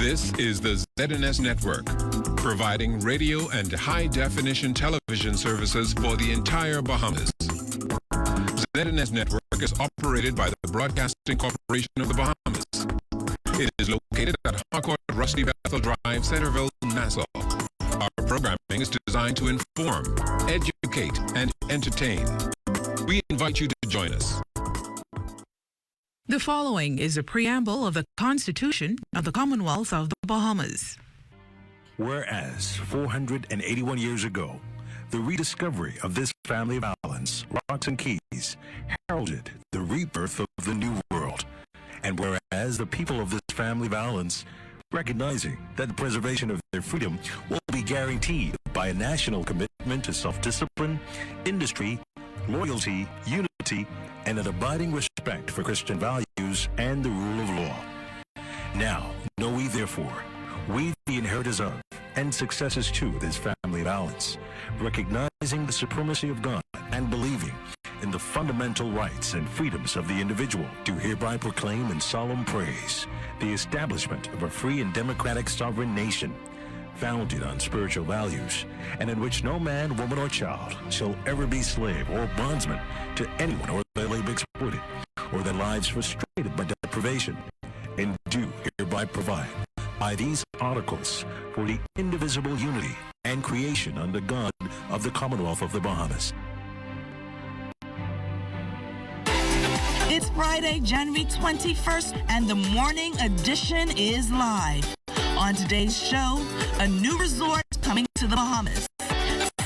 This is the ZNS Network, providing radio and high-definition television services for the entire Bahamas. ZNS Network is operated by the Broadcasting Corporation of the Bahamas. It is located at Harcourt Rusty Bethel Drive, Centerville, Nassau. Our programming is designed to inform, educate, and entertain. We invite you to join us. The following is a preamble of the Constitution of the Commonwealth of the Bahamas. Whereas 481 years ago, the rediscovery of this family of islands, rocks and keys, heralded the rebirth of the New World. And whereas the people of this family of islands, recognizing that the preservation of their freedom will be guaranteed by a national commitment to self-discipline, industry, loyalty, unity, and an abiding respect for Christian values and the rule of law. Now, know we therefore, we the inheritors of and successors to this family of islands, recognizing the supremacy of God and believing in the fundamental rights and freedoms of the individual, do hereby proclaim in solemn praise the establishment of a free and democratic sovereign nation, founded on spiritual values, and in which no man, woman, or child shall ever be slave or bondsman to anyone, or their labor exploited, or their lives frustrated by deprivation, and do hereby provide by these articles for the indivisible unity and creation under God of the Commonwealth of the Bahamas. It's Friday, January 21st, and the morning edition is live. On today's show, a new resort coming to the Bahamas.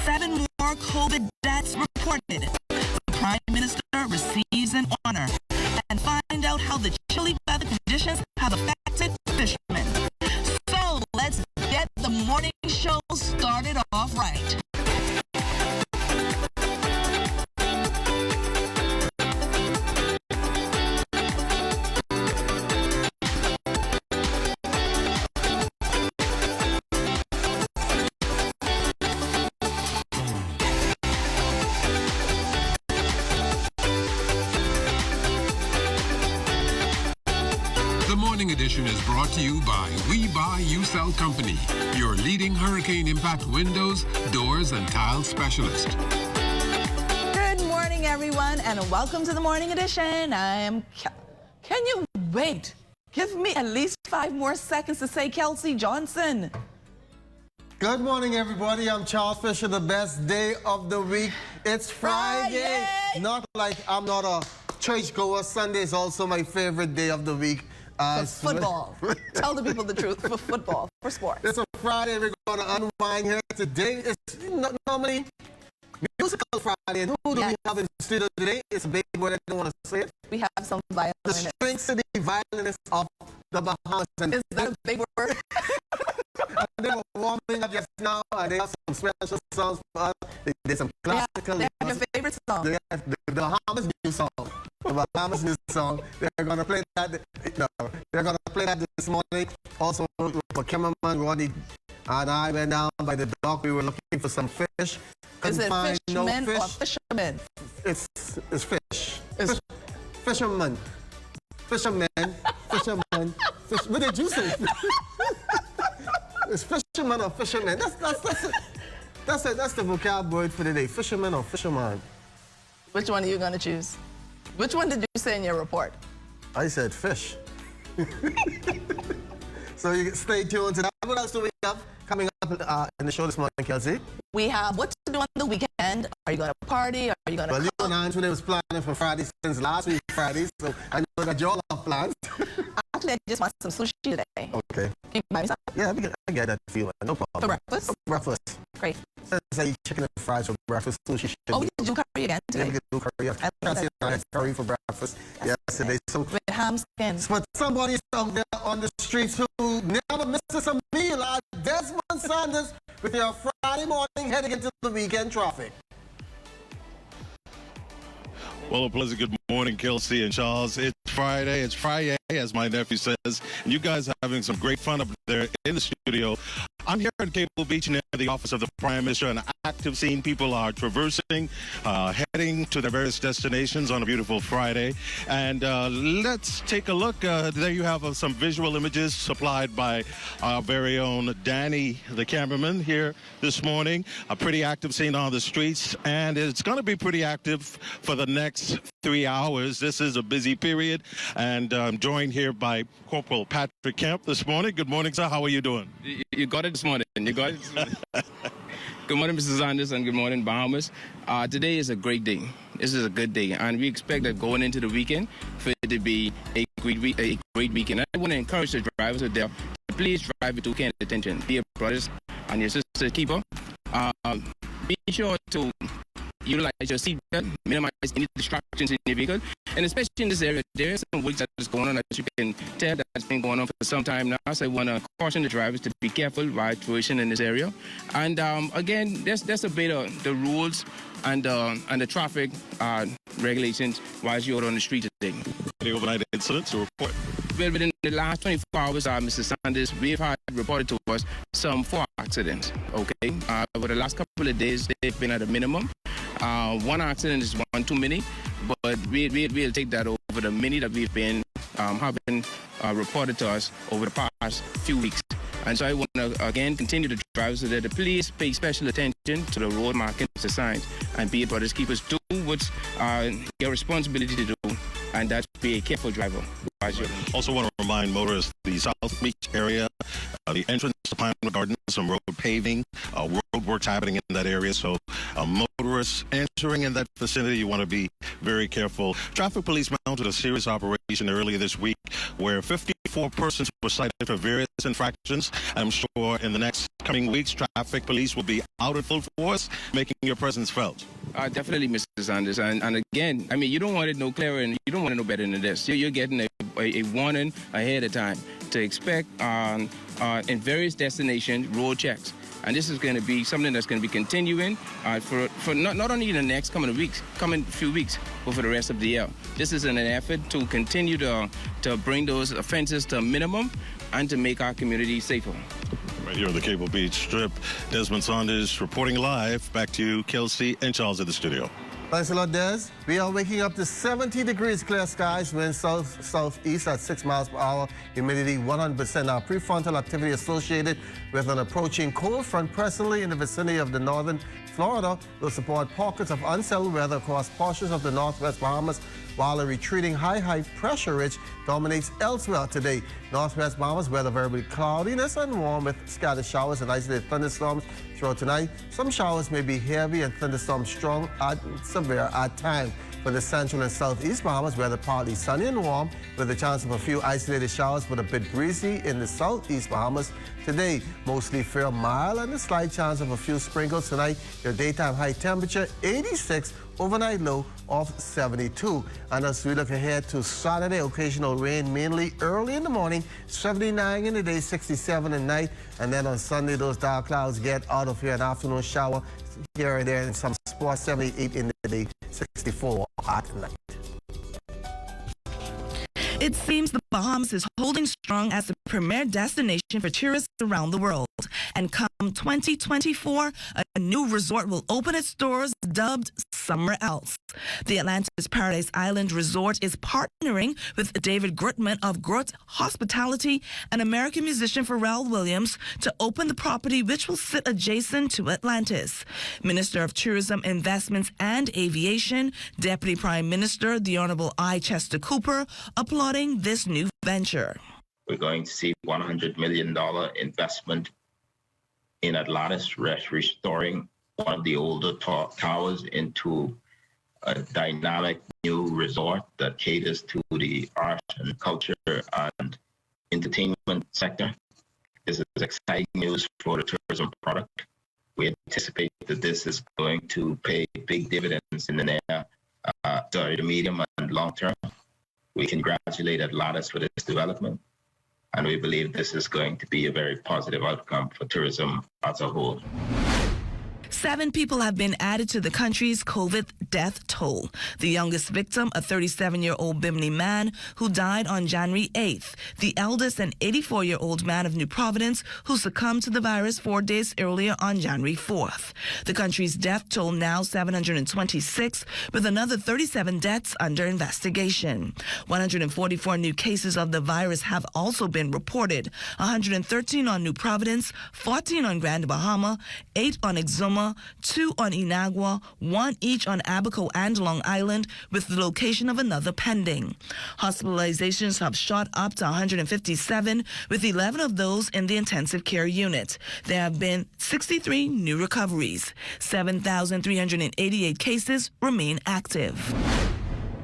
7 more COVID deaths reported. The Prime Minister receives an honor. And find out how the chilly weather conditions have affected fishermen. So let's get the morning show started off right. The morning edition is brought to you by We Buy You Sell Company, your leading hurricane impact windows, doors, and tile specialist. Good morning, everyone, and welcome to the morning edition. I am... Can you wait? Give me at least 5 more seconds to say Kelsey Johnson. Good morning, everybody. I'm Charles Fisher. The best day of the week. It's Friday. Not like I'm not a churchgoer. Sunday is also my favorite day of the week. For football. Tell the people the truth. For football. For sports. It's a Friday. We're going to unwind here. Today is normally musical Friday. And who do we have in the studio today? It's a big word. I don't want to say it. We have some violinists. The String City violinists of the Bahamas. And is that a big word? They were warming up just now. They have some special songs for us. They did some classical. They have your favorite song. They have the Bahamas new song. The Bahamas new song. They're going to play that. No, they're going to play that this morning. Also, for cameraman Ronnie and I went down by the dock. We were looking for some fish. Is it fishermen fish. or fishermen? It's fish. It's fishermen. Fishermen. Fishermen. Fish. What did you say? It's fisherman or fisherman. That's the vocab word for the day. Fisherman or fisherman. Which one are you going to choose? Which one did you say in your report? I said fish. So you stay tuned to that. What else do we have coming up in the show this morning, Kelsey? We have what to do on the weekend. Are you going to party? Are you going to Well, you and Andrew was planning for Friday since last week Friday, so I know that you all have plans. Actually, I just want some sushi today. Okay. Can you buy me some? Yeah, I get that feeling. No problem. For breakfast? For breakfast. Great. Let's say chicken and fries for breakfast. Sushi. Oh, we can do curry again today. Yeah, we can do curry. I had curry for breakfast yesterday. So, with ham skins. But somebody out there on the streets who never misses a meal are Desmond Sanders with your Friday morning heading into the weekend traffic. Well, a pleasant good morning, Kelsey and Charles. It's Friday, as my nephew says. And you guys are having some great fun up there in the studio. I'm here at Cable Beach near the office of the Prime Minister, an active scene. People are traversing, heading to their various destinations on a beautiful Friday. And let's take a look. There you have some visual images supplied by our very own Danny, the cameraman, here this morning. A pretty active scene on the streets, and it's going to be pretty active for the next 3 hours. This is a busy period, and I'm joined here by Corporal Patrick Kemp this morning. Good morning, sir. How are you doing? You got it this morning. You got it this morning. Good morning, Mr. Sanders, and good morning, Bahamas. Today is a great day. This is a good day, and we expect that going into the weekend for it to be a great weekend. I want to encourage the drivers out there to please drive with care and attention. Dear brothers and your sisters, keeper, be sure to utilize your seatbelt, minimize any distractions in your vehicle, and especially in this area, there is some work that is going on, as you can tell, that's been going on for some time now. So I want to caution the drivers to be careful while traversing in this area. And again, that's a bit of the rules and the traffic regulations while you're on the street today. Any overnight incidents to report? Well, within the last 24 hours, Mr. Sanders, we've had reported to us some 4 accidents, okay? Over the last couple of days, they've been at a minimum. One accident is one too many, but we'll take that over the many that we've been having reported to us over the past few weeks. And so I want to, again, continue to drive so that the police pay special attention to the road markings, the signs, and be it brothers keepers, do what's your responsibility to do, and that's be a careful driver. Also want to remind motorists the South Beach area, the entrance to Pinewood Gardens, some road paving, road works happening in that area. So motorists entering in that vicinity, you want to be very careful. Traffic police mounted a serious operation earlier this week where 54 persons were cited for various infractions. I'm sure in the next coming weeks, traffic police will be out in full force, making your presence felt. Definitely, Mr. Sanders. And again, I mean, you don't want it no clearer and you don't want it no better than this. You're getting a warning ahead of time to expect in various destinations road checks. And this is going to be something that's going to be continuing for not only in the next coming few weeks, but for the rest of the year. This is an effort to continue to bring those offenses to a minimum and to make our community safer. Right here on the Cable Beach Strip, Desmond Saunders reporting live. Back to you, Kelsey and Charles, at the studio. Thanks a lot, Des. We are waking up to 70 degrees, clear skies, wind southeast at 6 miles per hour, humidity 100%. Our prefrontal activity associated with an approaching cold front presently in the vicinity of the northern Florida will support pockets of unsettled weather across portions of the northwest Bahamas, while a retreating high pressure ridge dominates elsewhere today. Northwest Bahamas weather variably cloudiness and warm with scattered showers and isolated thunderstorms throughout tonight. Some showers may be heavy and thunderstorms strong and severe at times. For the central and southeast Bahamas, weather partly sunny and warm with a chance of a few isolated showers, but a bit breezy in the southeast Bahamas. Today, mostly fair, mild, and a slight chance of a few sprinkles. Tonight, your daytime high temperature 86, overnight low of 72. And as we look ahead to Saturday, occasional rain mainly early in the morning, 79 in the day, 67 at night. And then on Sunday, those dark clouds get out of here, an afternoon shower here and there in some spots, 78 in the day, 64 at night. It seems the Bahamas is holding strong as the premier destination for tourists around the world. And come 2024, a new resort will open its doors dubbed Somewhere Else. The Atlantis Paradise Island Resort is partnering with David Grutman of Grut Hospitality and American musician Pharrell Williams to open the property, which will sit adjacent to Atlantis. Minister of Tourism, Investments and Aviation, Deputy Prime Minister, the Honorable I. Chester Cooper, applauding this new venture. We're going to see $100 million investment in Atlantis, restoring one of the older towers into a dynamic new resort that caters to the art and culture and entertainment sector. This is exciting news for the tourism product. We anticipate that this is going to pay big dividends in the the medium and long term. We congratulate Atlantis for this development, and we believe this is going to be a very positive outcome for tourism as a whole. 7 people have been added to the country's COVID death toll. The youngest victim, a 37-year-old Bimini man who died on January 8th. The eldest, an 84-year-old man of New Providence who succumbed to the virus 4 days earlier on January 4th. The country's death toll now 726, with another 37 deaths under investigation. 144 new cases of the virus have also been reported. 113 on New Providence, 14 on Grand Bahama, 8 on Exuma, 2 on Inagua, 1 each on Abaco and Long Island, with the location of another pending. Hospitalizations have shot up to 157, with 11 of those in the intensive care unit. There have been 63 new recoveries. 7,388 cases remain active.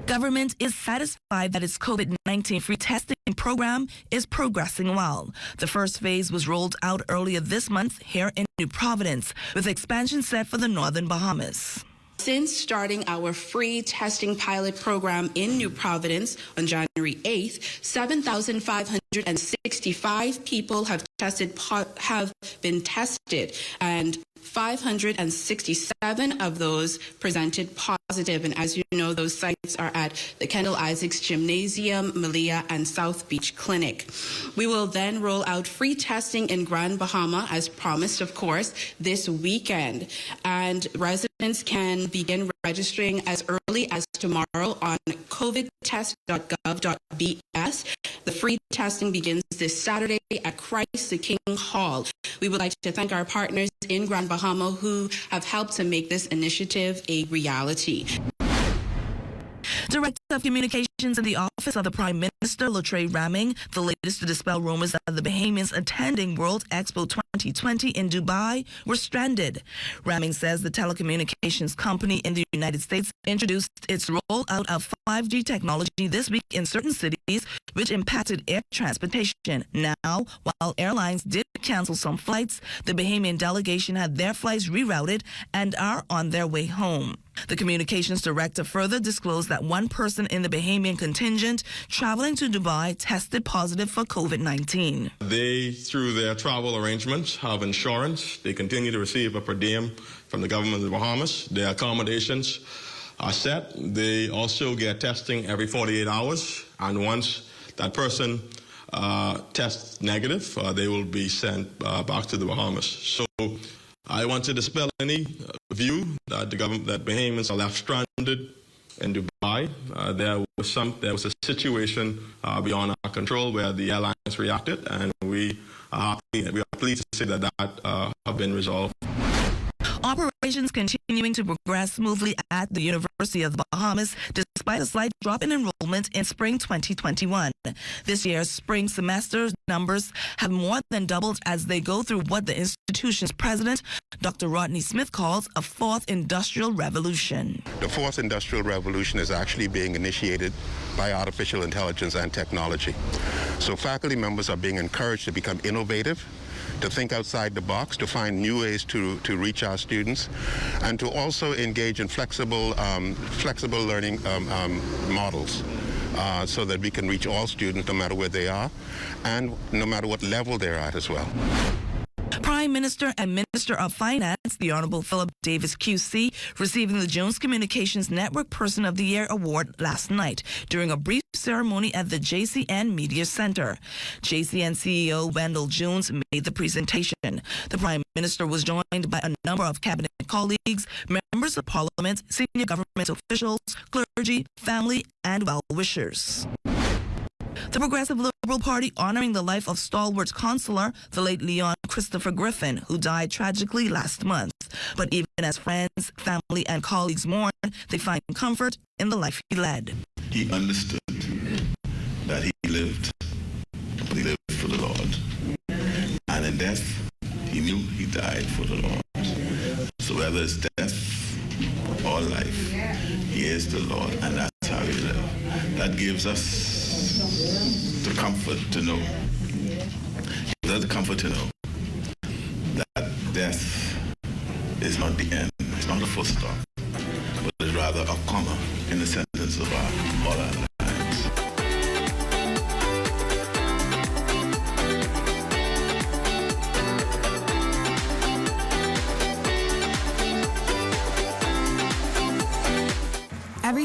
Government is satisfied that its COVID-19 free testing program is progressing well. The first phase was rolled out earlier this month here in New Providence, with expansion set for the Northern Bahamas. Since starting our free testing pilot program in New Providence on January 8th, 7,565 people have been tested, and 567 of those presented positive. And as you know, those sites are at the Kendall Isaacs Gymnasium, Malia, and South Beach Clinic. We will then roll out free testing in Grand Bahama, as promised, of course, this weekend. And residents can begin registering as early as tomorrow on covidtest.gov.bs. The free testing begins this Saturday at Christ the King Hall. We would like to thank our partners in Grand Bahama who have helped to make this initiative a reality. Director of Communications in the Office of the Prime Minister, Latre Raming, the latest to dispel rumors that the Bahamians attending World Expo 2020 in Dubai were stranded. Raming says the telecommunications company in the United States introduced its rollout of 5G technology this week in certain cities, which impacted air transportation. Now, while airlines did cancel some flights, the Bahamian delegation had their flights rerouted and are on their way home. The communications director further disclosed that one person in the Bahamian contingent traveling to Dubai tested positive for COVID-19. They, through their travel arrangements, have insurance. They continue to receive a per diem from the government of the Bahamas. Their accommodations are set. They also get testing every 48 hours. And once that person tests negative, they will be sent back to the Bahamas. So I want to dispel any view that that Bahamians are left stranded in Dubai. There was a situation beyond our control where the airlines reacted, and we are pleased to say that have been resolved. Operations continuing to progress smoothly at the University of the Bahamas despite a slight drop in enrollment in spring 2021. This year's spring semester numbers have more than doubled as they go through what the institution's president, Dr. Rodney Smith, calls a fourth industrial revolution. The fourth industrial revolution is actually being initiated by artificial intelligence and technology. So faculty members are being encouraged to become innovative, to think outside the box, to find new ways to reach our students, and to also engage in flexible learning models so that we can reach all students no matter where they are and no matter what level they're at as well. Prime Minister and Minister of Finance, the Honorable Philip Davis QC, receiving the Jones Communications Network Person of the Year Award last night during a brief ceremony at the JCN Media Center. JCN CEO Wendell Jones made the presentation. The Prime Minister was joined by a number of cabinet colleagues, members of Parliament, senior government officials, clergy, family, and well-wishers. The Progressive Liberal Party honoring the life of stalwart consular, the late Leon Christopher Griffin, who died tragically last month. But even as friends, family, and colleagues mourn, they find comfort in the life he led. He understood that he lived for the Lord. And in death, he knew he died for the Lord. So whether it's death or life, he is the Lord, and that's how he lived. That gives us the comfort to know. Gives us the comfort to know that death is not the end, it's not a full stop, but it's rather a comma in the sentence of all our lives.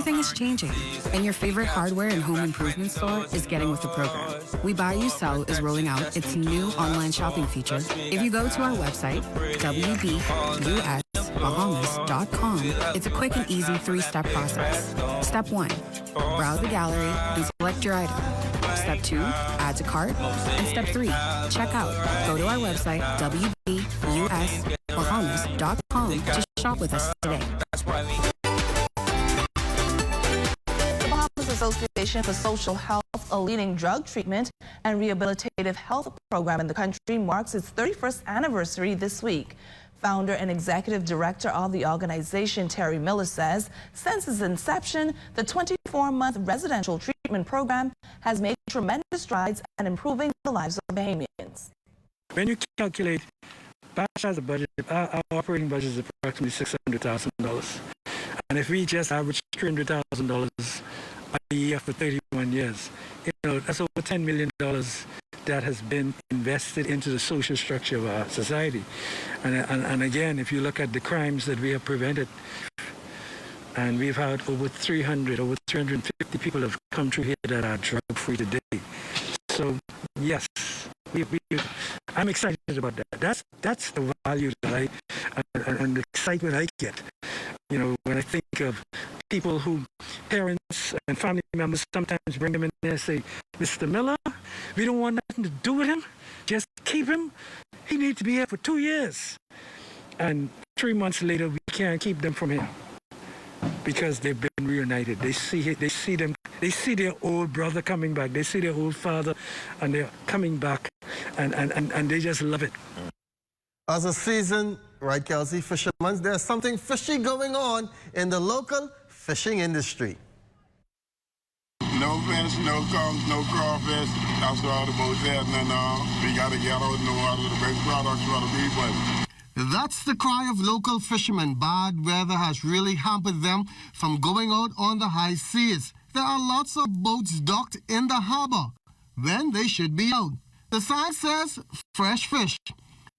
Everything is changing, and your favorite hardware and home improvement store is getting with the program. We Buy You Sell is rolling out its new online shopping feature. If you go to our website, wbusbahamas.com, it's a quick and easy 3-step process. Step 1, browse the gallery and select your item. Step 2, add to cart. And Step 3, check out. Go to our website, wbusbahamas.com, to shop with us today. The Bahamas Association for Social Health, a leading drug treatment and rehabilitative health program in the country, marks its 31st anniversary this week. Founder and executive director of the organization, Terry Miller, says since its inception, the 24-month residential treatment program has made tremendous strides in improving the lives of Bahamians. When you calculate, BASH has a budget, our operating budget is approximately $600,000. And if we just average $300,000 a year for 31 years, that's over $10 million that has been invested into the social structure of our society. And again, if you look at the crimes that we have prevented, and we've had over 350 people have come through here that are drug-free today. So yes, I'm excited about that. That's the value that and the excitement I get. When I think of people who, parents and family members sometimes bring them in there and say, Mr. Miller, we don't want nothing to do with him. Just keep him. He needs to be here for 2 years. And 3 months later, we can't keep them from here because they've been reunited. They see their old brother coming back. They see their old father, and they're coming back, and they just love it. As a seasoned, right, Kelsey, fishermen, there's something fishy going on in the local fishing industry. No fish, no conch, no crawfish. That's all the boats there. We got to get out in the water. The best products for the people. That's the cry of local fishermen. Bad weather has really hampered them from going out on the high seas. There are lots of boats docked in the harbor when they should be out. The sign says fresh fish,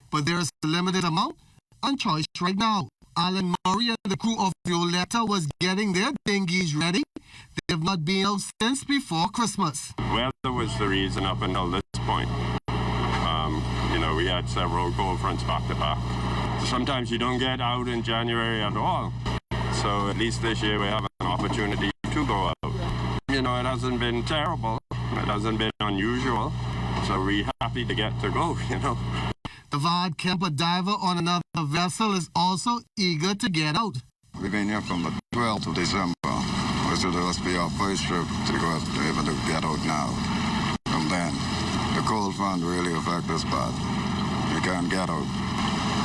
but there is a limited amount and choice right now. Alan Murray and the crew of Violetta was getting their dinghies ready. They have not been out since before Christmas. Weather was the reason up until this point. We had several cold fronts back to back. Sometimes you don't get out in January at all. So at least this year we have an opportunity to go out. It hasn't been terrible. It hasn't been unusual. So we're happy to get to go, The Vard Kemper diver on another vessel is also eager to get out. We've been here from the 12th of December. This will be our first trip to go able to get out now. From then, the cold front really affects us bad. We can't get out.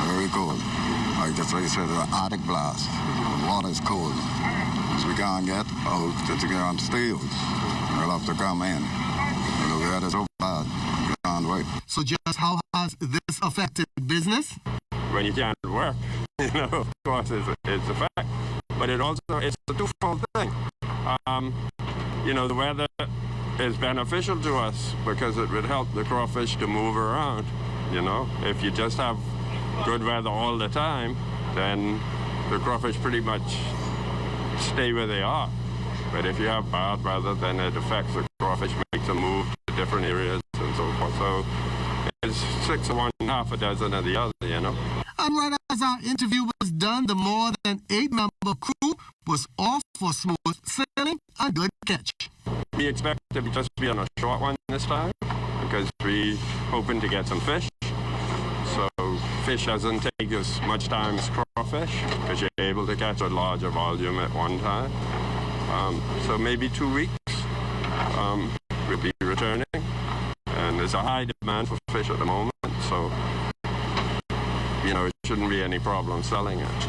Very cold. Like that's why you said the Arctic blast. The water is cold. So we can't get out to get on steel. We'll have to come in. The weather is so bad. We can't wait. So just how has this affected business? When you can't work, of course it's a fact. But it's a twofold thing. The weather is beneficial to us because it would help the crawfish to move around. If you just have good weather all the time, then the crawfish pretty much stay where they are. But if you have bad weather, then it affects the crawfish, makes them move to different areas and so forth. So it's 6 of one, half a dozen of the other, And right as our interview was done, the more than 8-member crew was off for smooth sailing and good catch. We expect to just be on a short one this time because we're hoping to get some fish. So fish doesn't take as much time as crawfish because you're able to catch a larger volume at one time. So maybe 2 weeks we'll be returning. And there's a high demand for fish at the moment, so it shouldn't be any problem selling it.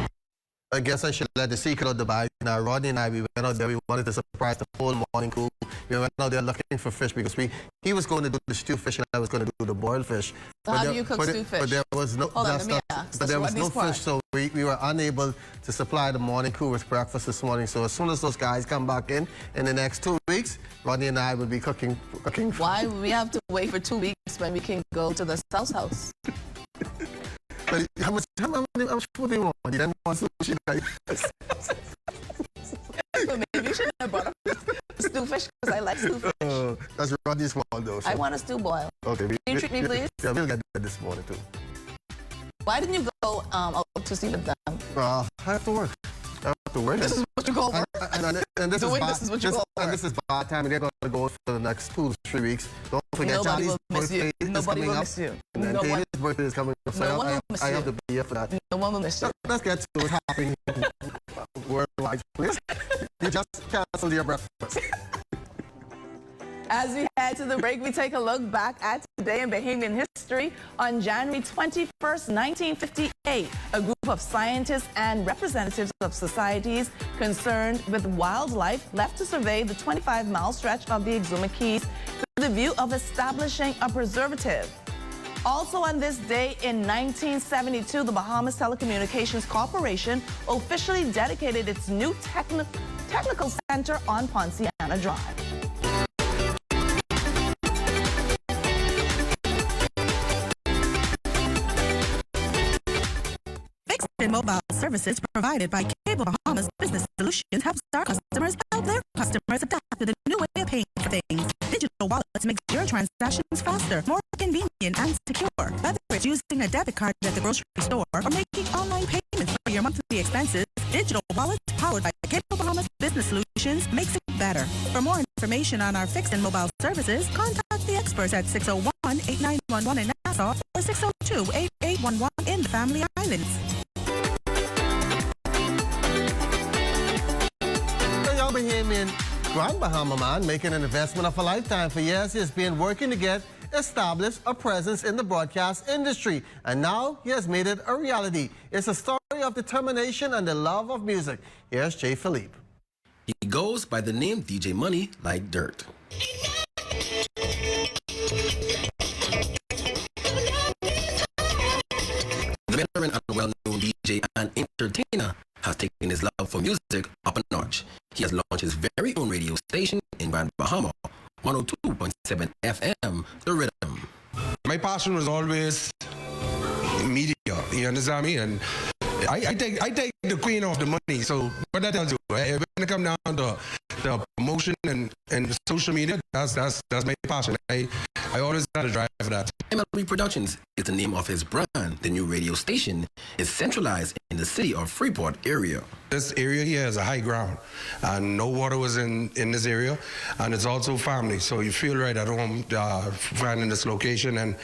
I guess I should let the secret of the bag. Now, Rodney and I, we went out there. We wanted to surprise the whole morning crew. We went out there looking for fish because he was going to do the stew fish and I was going to do the boiled fish. So how do you cook stew fish? But there was no, there was no fish, so we were unable to supply the morning crew with breakfast this morning. So as soon as those guys come back in the next 2 weeks, Rodney and I will be cooking. Why we have to wait for 2 weeks when we can go to the South House? But how much food do you want? You don't want sushi. But maybe you shouldn't have brought up stew fish because I like stew fish. That's Rodney's fault, though. So. I want a stew boil. Okay. Can you treat me, please? Yeah, we'll get that this morning, too. Why didn't you go out to see them? I have to work. I have to work. This is what you call work. And this is what you call work. And this is bad time, and they're going to go for the next 2-3 weeks. Don't forget Nobody Charlie's will miss you. birthday is Nobody coming will up. miss you. And then David's birthday is coming up. So No one will miss I you. have to be here for that. No one will miss you. Let's get to what's happening worldwide, please. You just canceled your breakfast. As we head to the break, we take a look back at today in Bahamian history. On January 21st, 1958, a group of scientists and representatives of societies concerned with wildlife left to survey the 25-mile stretch of the Exuma Keys with the view of establishing a preservative. Also on this day in 1972, the Bahamas Telecommunications Corporation officially dedicated its new technical center on Ponciana Drive. Fixed and mobile services provided by Cable Bahamas Business Solutions helps our customers help their customers adapt to the new way of paying for things. Digital wallets make your transactions faster, more convenient, and secure. Whether it's using a debit card at the grocery store or making online payments for your monthly expenses, digital wallets powered by Cable Bahamas Business Solutions makes it better. For more information on our fixed and mobile services, contact the experts at 601-8911 in Nassau or 602-8811 in the Family Islands. Bahamian Grand Bahama man making an investment of a lifetime. For years, he has been working to get established a presence in the broadcast industry, and now he has made it a reality. It's a story of determination and the love of music. Here's Jay Philippe. He goes by the name DJ Money Like Dirt. The veteran and well-known DJ and entertainer has taken his love for music up a notch. He has launched his very own radio station in Grand Bahama, 102.7 FM, The Rhythm. My passion was always media, you understand me? And I take the queen of the money, so what that tells you, when it comes down to the promotion and social media, that's my passion. I always had a drive for that. MLB Productions is the name of his brand. The new radio station is centralized in the city of Freeport area. This area here is a high ground, and no water was in this area, and it's also family, so you feel right at home finding this location, and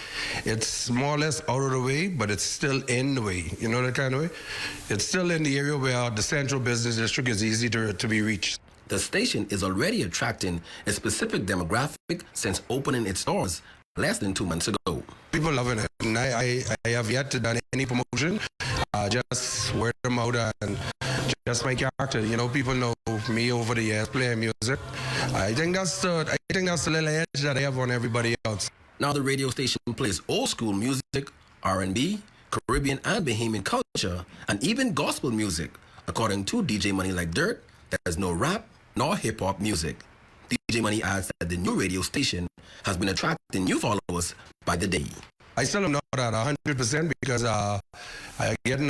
it's more or less out of the way, but it's still in the way, you know that kind of way? It's still in the area where the central business district is easy to be reached. The station is already attracting a specific demographic since opening its doors less than 2 months ago. People loving it, and I have yet to done any promotion, just word of mouth and just my character. You know, people know me over the years playing music. I think that's the little edge that I have on everybody else. Now the radio station plays old school music, R&B, Caribbean and Bahamian culture, and even gospel music. According to DJ Money Like Dirt, there is no rap nor hip-hop music. DJ Money adds that the new radio station has been attracting new followers by the day. I still am not at 100% because I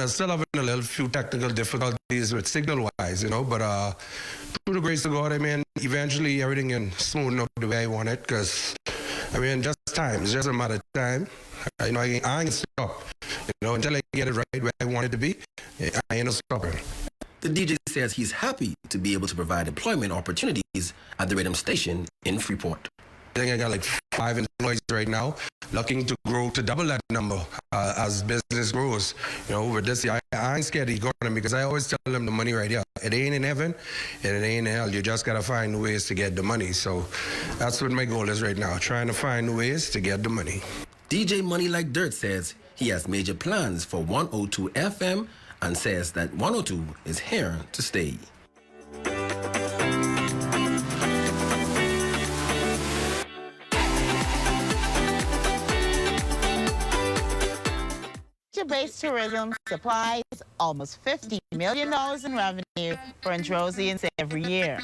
still having a little few technical difficulties with signal-wise, you know, but through the grace of God, I mean, eventually everything can smooth out the way I want it, because, I mean, just time. It's just a matter of time. I ain't stop, you know, until I get it right where I want it to be, I ain't stopping. The DJ says he's happy to be able to provide employment opportunities at the Rhythm Station in Freeport. I think I got like 5 employees right now, looking to grow to double that number as business grows. You know, with this, I ain't scared of the economy because I always tell them the money right here. It ain't in heaven and it ain't in hell. You just got to find ways to get the money. So that's what my goal is right now, trying to find ways to get the money. DJ Money Like Dirt says he has major plans for 102 FM and says that 102 is here to stay. Based tourism supplies almost $50 million in revenue for Androsians every year.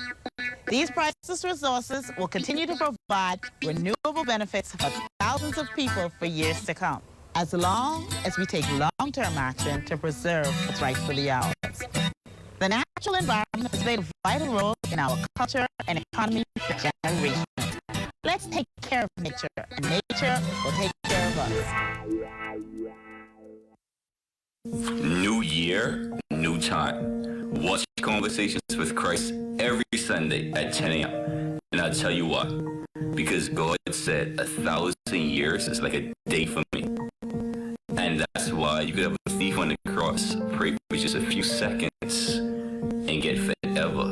These priceless resources will continue to provide renewable benefits for thousands of people for years to come, as long as we take long-term action to preserve what's rightfully ours. The natural environment has played a vital role in our culture and economy for generations. Let's take care of nature, and nature will take care of us. New year, new time. Watch Conversations with Christ every Sunday at 10 a.m. And I'll tell you what, because God said 1,000 years is like a day for me. And that's why you could have a thief on the cross pray for just a few seconds and get forever,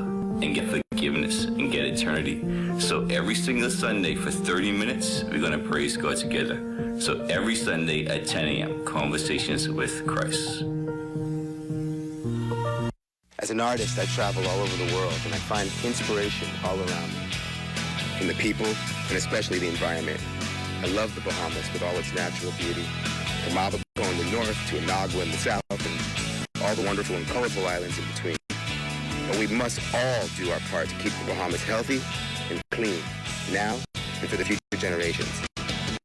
and get forgiveness, and get eternity. So every single Sunday for 30 minutes, we're going to praise God together. So every Sunday at 10 a.m., Conversations with Christ. As an artist, I travel all over the world, and I find inspiration all around me. In the people, and especially the environment. I love the Bahamas with all its natural beauty. From Abaco in the north to Inagua in the south, and all the wonderful and colorful islands in between. But we must all do our part to keep the Bahamas healthy and clean, now and for the future generations.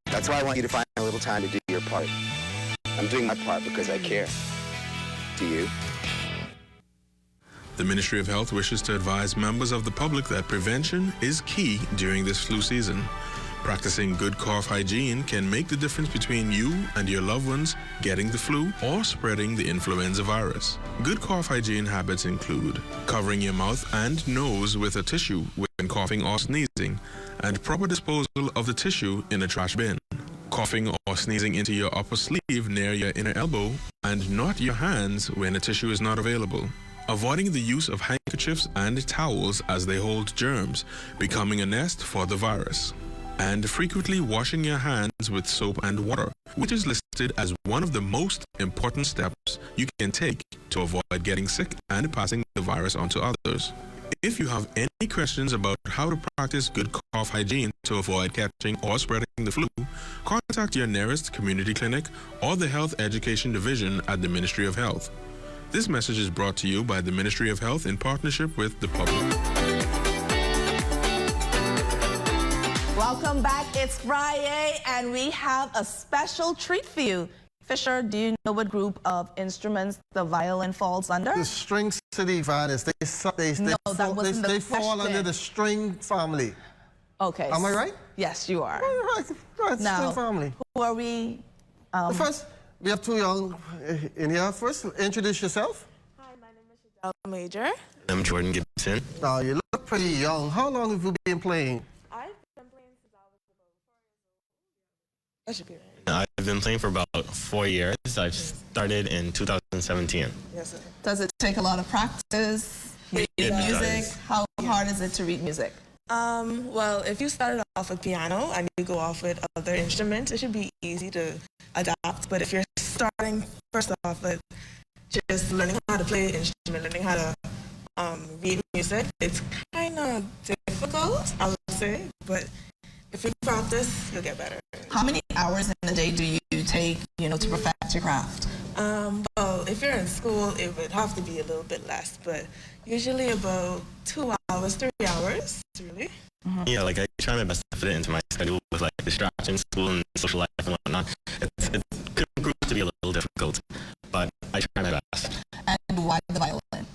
That's why I want you to find a little time to do your part. I'm doing my part because I care. Do you? The Ministry of Health wishes to advise members of the public that prevention is key during this flu season. Practicing good cough hygiene can make the difference between you and your loved ones getting the flu or spreading the influenza virus. Good cough hygiene habits include covering your mouth and nose with a tissue when coughing or sneezing, and proper disposal of the tissue in a trash bin. Coughing or sneezing into your upper sleeve near your inner elbow, and not your hands when a tissue is not available. Avoiding the use of handkerchiefs and towels as they hold germs, becoming a nest for the virus. And frequently washing your hands with soap and water, which is listed as one of the most important steps you can take to avoid getting sick and passing the virus on to others. If you have any questions about how to practice good cough hygiene to avoid catching or spreading the flu, contact your nearest community clinic or the Health Education Division at the Ministry of Health. This message is brought to you by the Ministry of Health in partnership with the public. Welcome back. It's Friday, and we have a special treat for you. Fisher, do you know what group of instruments the violin falls under? The string city violins. They fall under the string family. Okay. Am I right? Yes, you are. Right, now, string family. Who are we? First, we have two young in here. First, introduce yourself. Hi, my name is Shadel Major. I'm Jordan Gibson. Now, you look pretty young. How long have you been playing? I've been playing since I was about 4 years old. That should be right. I've been playing for about 4 years. I started in 2017. Yes, sir. Does it take a lot of practice? Read music? Does. How hard is it to read music? Well, if you started off with piano and you go off with other instruments, it should be easy to adapt. But if you're starting first off with just learning how to play an instrument, learning how to read music, it's kind of difficult, I would say. But if you practice, you'll get better. How many hours in a day do you take, to perfect your craft? Well, if you're in school, it would have to be a little bit less, but usually about 2 hours, 3 hours, really. Yeah, like I try my best to fit it into my schedule with like distractions, school and social life and whatnot. It could prove to be a little difficult, but I try my best. And why the violin?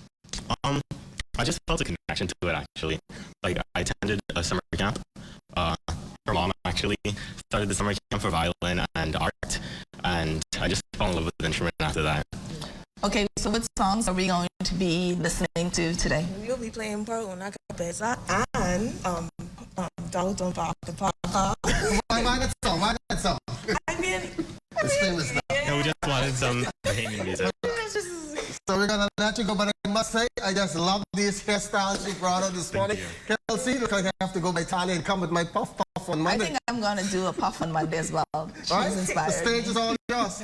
I just felt a connection to it actually. Like I attended a summer camp. Her mom actually started the summer camp for violin and art, and I just fell in love with the instrument after that. Okay, so what songs are we going to be listening to today? We'll be playing part Una Cabeza and Dalton Papa. Why that song? Why that song? It's famous now. Yeah, we just wanted some Bahamian music. So we're gonna let you go, but I must say, I just love these hairstyles you brought out this morning. Kelsey, look like I have to go by Italy and come with my puff on Monday. I think I'm gonna do a puff on Monday as well. She's right? inspired. The stage is all yours.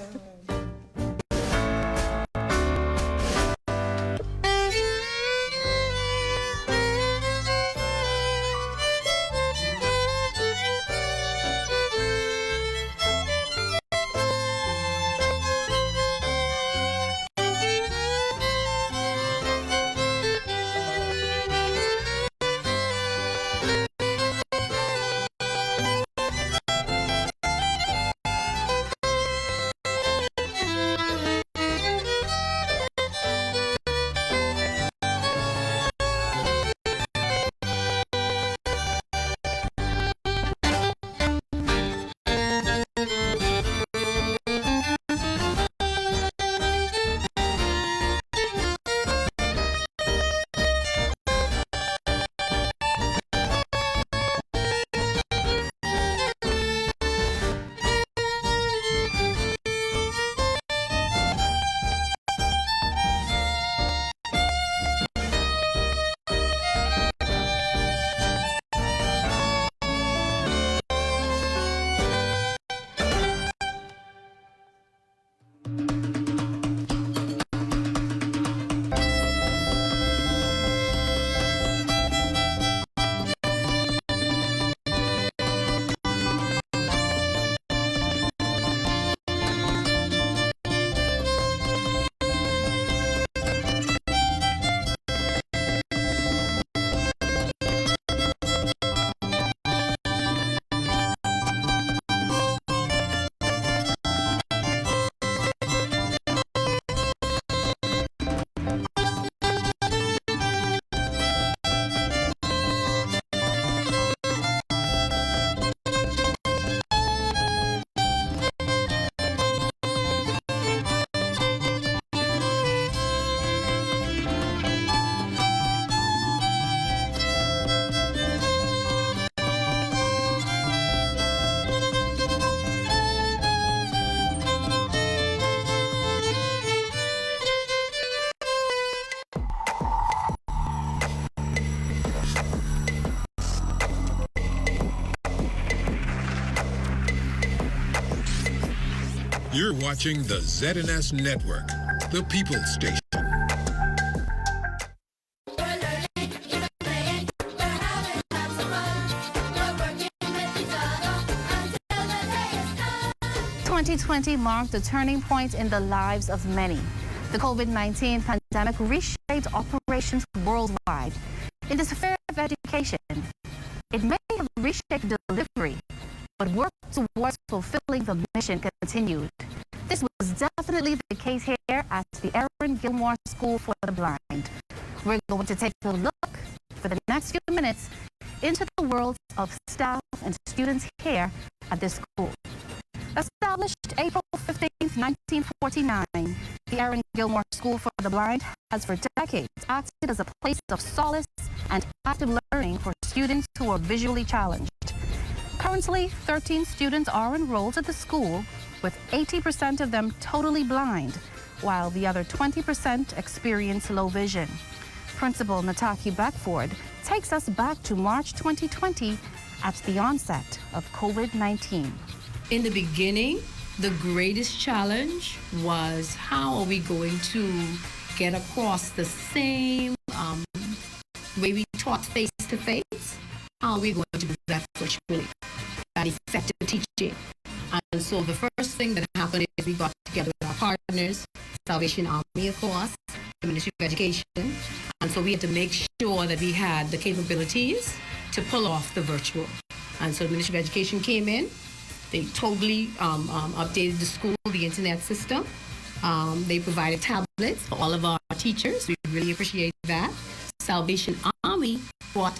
You're watching the ZNS Network, the People's Station. "2020 marked a turning point in the lives of many. The COVID-19 pandemic reshaped operations worldwide. In the sphere of education, it may have reshaped delivery, but work towards fulfilling the mission continued. This was definitely the case here at the Aaron Gilmore School for the Blind. We're going to take a look for the next few minutes into the worlds of staff and students here at this school. Established April 15, 1949, the Aaron Gilmore School for the Blind has for decades acted as a place of solace and active learning for students who are visually challenged. Currently, 13 students are enrolled at the school, with 80% of them totally blind, while the other 20% experience low vision. Principal Nataki Beckford takes us back to March 2020 at the onset of COVID-19. In the beginning, the greatest challenge was how are we going to get across the same way we taught face-to-face? How are we going to do that virtually? That effective teaching. And so the first thing that happened is we got together with our partners, Salvation Army, of course, the Ministry of Education. And so we had to make sure that we had the capabilities to pull off the virtual. And so the Ministry of Education came in. They totally updated the school, the internet system. They provided tablets for all of our teachers. We really appreciate that. Salvation Army brought